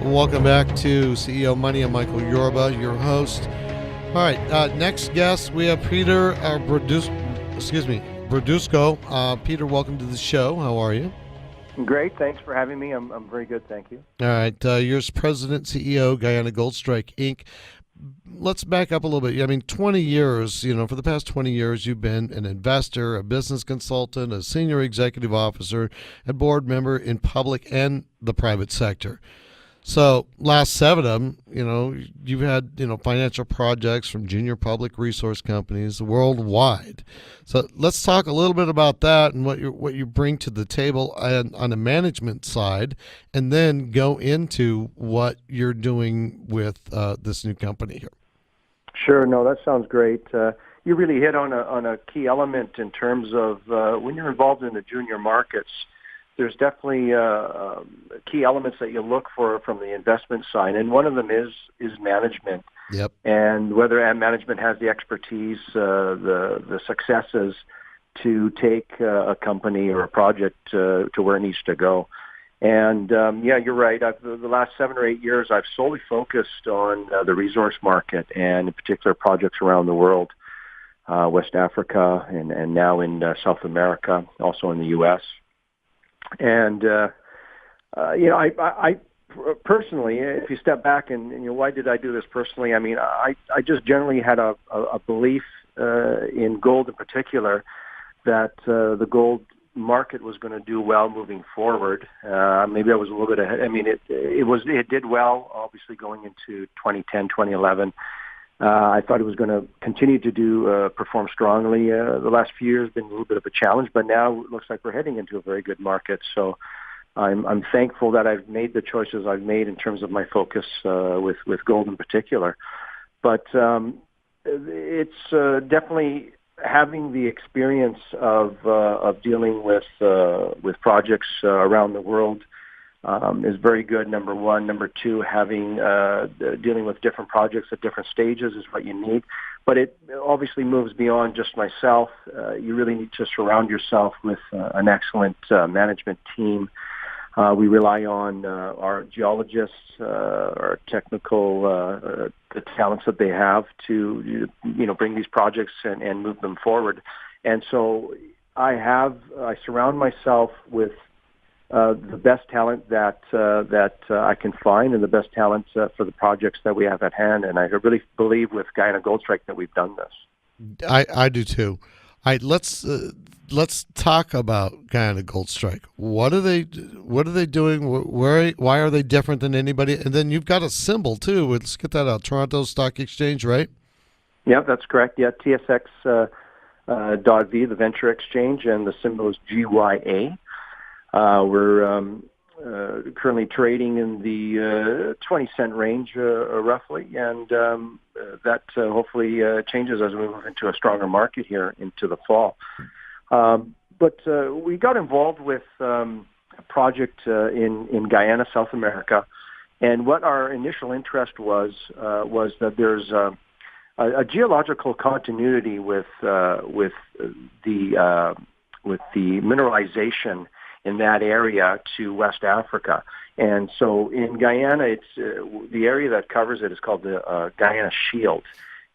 Welcome back to CEO Money. I'm Michael Yorba, your host. All right, next guest, we have Peter Berdusco. Peter, welcome to the show. How are you? Great. Thanks for having me. I'm very good. Thank you. All right, you're President, CEO, Guyana Goldstrike, Inc. Let's back up a little bit. I mean, 20 years, for the past 20 years, you've been an investor, a business consultant, a senior executive officer, and board member in public and the private sector. So last 7 of them, you've had, financial projects from junior public resource companies worldwide. So let's talk a little bit about that and what you bring to the table on the management side, and then go into what you're doing with this new company here. Sure. No, that sounds great. You really hit on a key element in terms of when you're involved in the junior markets. There's definitely key elements that you look for from the investment side, and one of them is management. Yep. And whether management has the expertise, the successes to take a company or a project to where it needs to go. And you're right. The last 7 or 8 years, I've solely focused on the resource market, and in particular projects around the world, West Africa, and now in South America, also in the U.S. And, I personally, if you step back and why did I do this personally? I mean, I just generally had a belief in gold in particular that the gold market was going to do well moving forward. Maybe I was a little bit ahead. I mean, it did well, obviously, going into 2010, 2011. I thought it was going to continue to perform strongly. The last few years have been a little bit of a challenge, but now it looks like we're heading into a very good market. So I'm thankful that I've made the choices I've made in terms of my focus with gold in particular. But it's definitely having the experience of dealing with projects around the world is very good, number one. Number two, having dealing with different projects at different stages is what you need. But it obviously moves beyond just myself. You really need to surround yourself with an excellent management team. We rely on our geologists, our technical, the talents that they have to, bring these projects and move them forward. And so I surround myself with the best talent that I can find, and the best talent for the projects that we have at hand. And I really believe with Guyana Goldstrike that we've done this. I do too. All right, let's talk about Guyana Goldstrike. What are they doing? Why are they different than anybody? And then you've got a symbol too. Let's get that out. Toronto Stock Exchange, right? Yeah, that's correct. Yeah, TSX .V, the venture exchange, and the symbol is GYA. We're currently trading in the 20-cent range, roughly, and that hopefully changes as we move into a stronger market here into the fall. But we got involved with a project in Guyana, South America, and what our initial interest was that there's a geological continuity with the mineralization in that area to West Africa. And so in Guyana, it's the area that covers it is called the Guyana Shield.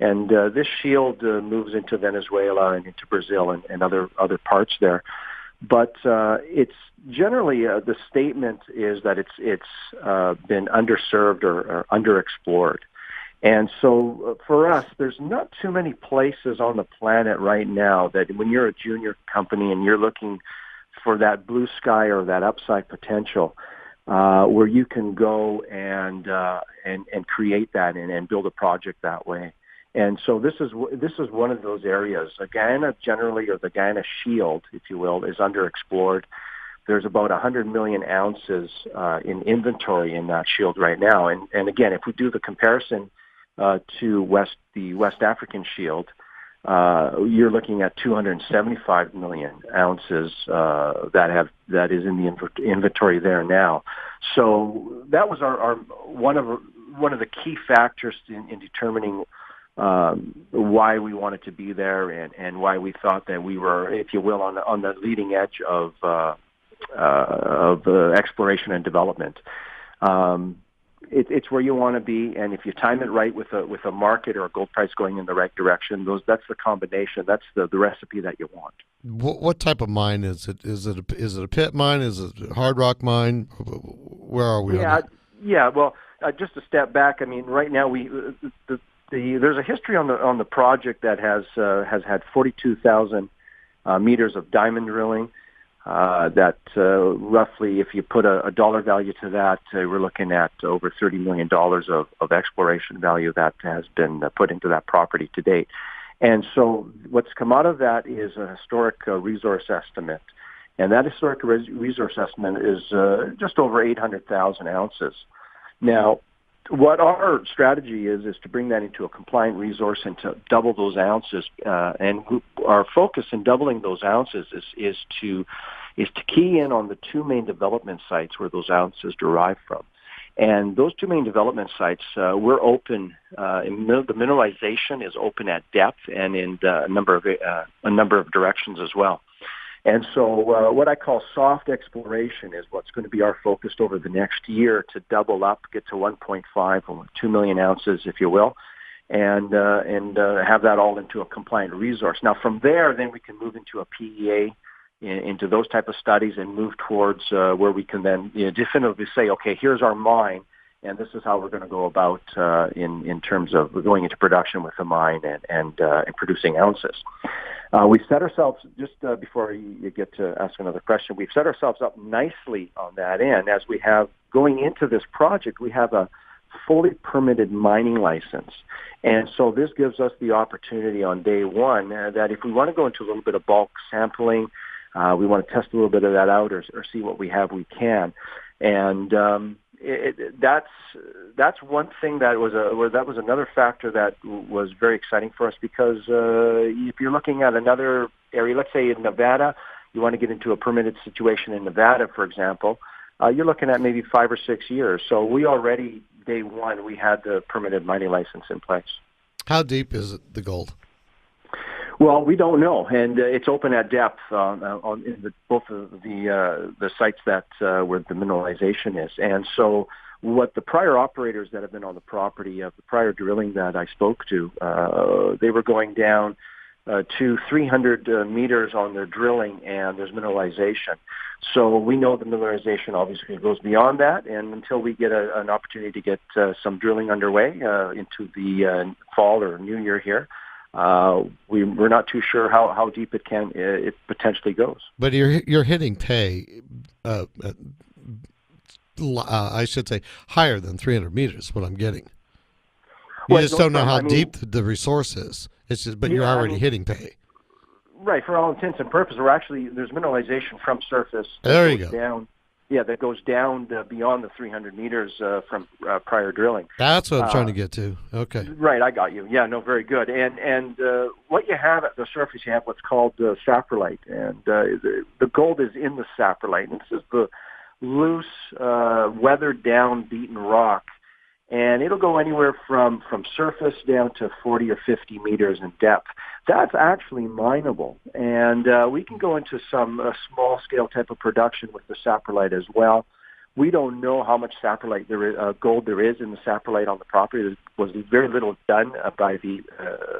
And this shield moves into Venezuela and into Brazil and other parts there. But it's generally the statement is that it's been underserved or underexplored. And so for us, there's not too many places on the planet right now that when you're a junior company and you're looking for that blue sky or that upside potential, where you can go and create that and build a project that way. And so this is one of those areas. Guyana generally, or the Guyana Shield, if you will, is underexplored. There's about 100 million ounces in inventory in that shield right now. And again, if we do the comparison to the West African Shield, you're looking at 275 million ounces that is in the inventory there now. So that was our one of the key factors in determining why we wanted to be there and why we thought that we were, if you will, on the leading edge of exploration and development. it's where you want to be, and if you time it right with a market or a gold price going in the right direction, that's the combination. That's the recipe that you want. What type of mine is it? Is it a pit mine? Is it a hard rock mine? Where are we on that? Yeah. Well, just to step back, I mean, right now there's a history on the project that has had 42,000 meters of diamond drilling. That roughly, if you put a dollar value to that, we're looking at over $30 million of exploration value that has been put into that property to date. And so what's come out of that is a historic resource estimate. And that historic resource estimate is just over 800,000 ounces. Now, what our strategy is to bring that into a compliant resource and to double those ounces. And our focus in doubling those ounces is to key in on the two main development sites where those ounces derive from. And those two main development sites, we're open. The mineralization is open at depth and in a number of directions as well. And so what I call soft exploration is what's going to be our focus over the next year to double up, get to 1.5 or 2 million ounces, if you will, and have that all into a compliant resource. Now, from there, then we can move into a PEA, into those type of studies, and move towards where we can then definitively say, okay, here's our mine, and this is how we're going to go about in terms of going into production with the mine and producing ounces. We set ourselves, just before you get to ask another question, we've set ourselves up nicely on that end. As we have, going into this project, we have a fully permitted mining license. And so this gives us the opportunity on day one that if we want to go into a little bit of bulk sampling, we want to test a little bit of that out or see what we have, we can. And that's one thing that was another factor that was very exciting for us, because if you're looking at another area, let's say in Nevada, you want to get into a permitted situation in Nevada, for example, you're looking at maybe 5 or 6 years. So we already, day one, we had the permitted mining license in place. How deep is it, the gold? Well, we don't know, and it's open at depth in both of the sites that where the mineralization is. And so, what the prior operators that have been on the property of the prior drilling that I spoke to, they were going down to 300 meters on their drilling, and there's mineralization. So we know the mineralization obviously goes beyond that, and until we get an opportunity to get some drilling underway into the fall or new year here. We're not too sure how deep it potentially goes. But you're hitting pay, I should say, higher than 300 meters. What I'm getting, you just don't know how deep the resource is. It's just, but you're already hitting pay. Right, for all intents and purposes, there's mineralization from surface. There you go. Down. Yeah, that goes down beyond the 300 meters from prior drilling. That's what I'm trying to get to. Okay. Right, I got you. Yeah, no, very good. And what you have at the surface, you have what's called saprolite, and the gold is in the saprolite. And this is the loose, weathered down, beaten rock, and it'll go anywhere from surface down to 40 or 50 meters in depth. That's actually mineable, and we can go into some small-scale type of production with the saprolite as well. We don't know how much saprolite gold there is in the saprolite on the property. There was very little done by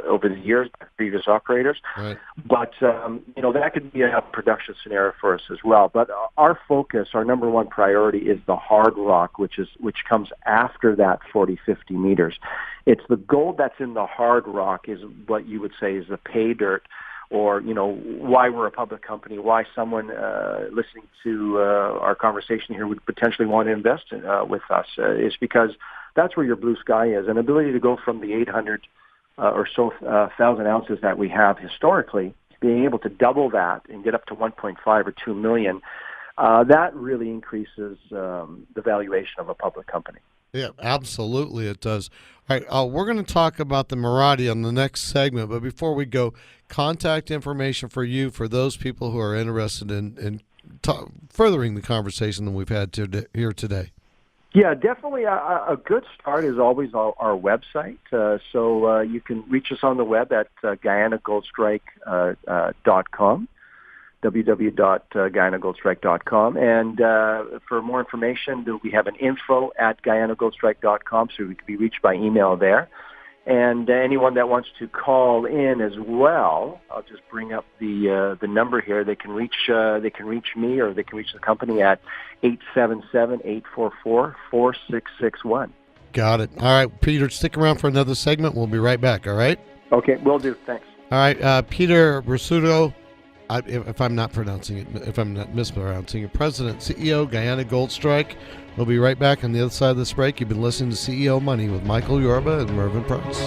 over the years by previous operators. Right. But that could be a production scenario for us as well. But our focus, our number one priority, is the hard rock, which comes after that 40, 50 meters. It's the gold that's in the hard rock is what you would say is the pay dirt, or why we're a public company, why someone listening to our conversation here would potentially want to invest with us is because that's where your blue sky is. An ability to go from the 800 or so thousand ounces that we have historically, being able to double that and get up to 1.5 or 2 million, that really increases the valuation of a public company. Yeah, absolutely it does. All right, we're going to talk about the Mirati on the next segment, but before we go, contact information for you, for those people who are interested in furthering the conversation that we've had here today. Yeah, definitely a good start is always our website. So you can reach us on the web at GuyanaGoldstrike.com. www.GuyanaGoldstrike.com. And for more information, we have an info@GuyanaGoldstrike.com, so we can be reached by email there. And anyone that wants to call in as well, I'll just bring up the number here. They can reach me, or they can reach the company at 877-844-4661. Got it. All right, Peter, stick around for another segment. We'll be right back. All right. Okay, will do. Thanks. All right, Peter Berdusco, if I'm not mispronouncing it, President, CEO, Guyana Goldstrike. We'll be right back on the other side of this break. You've been listening to CEO Money with Michael Yorba and Mervyn Price.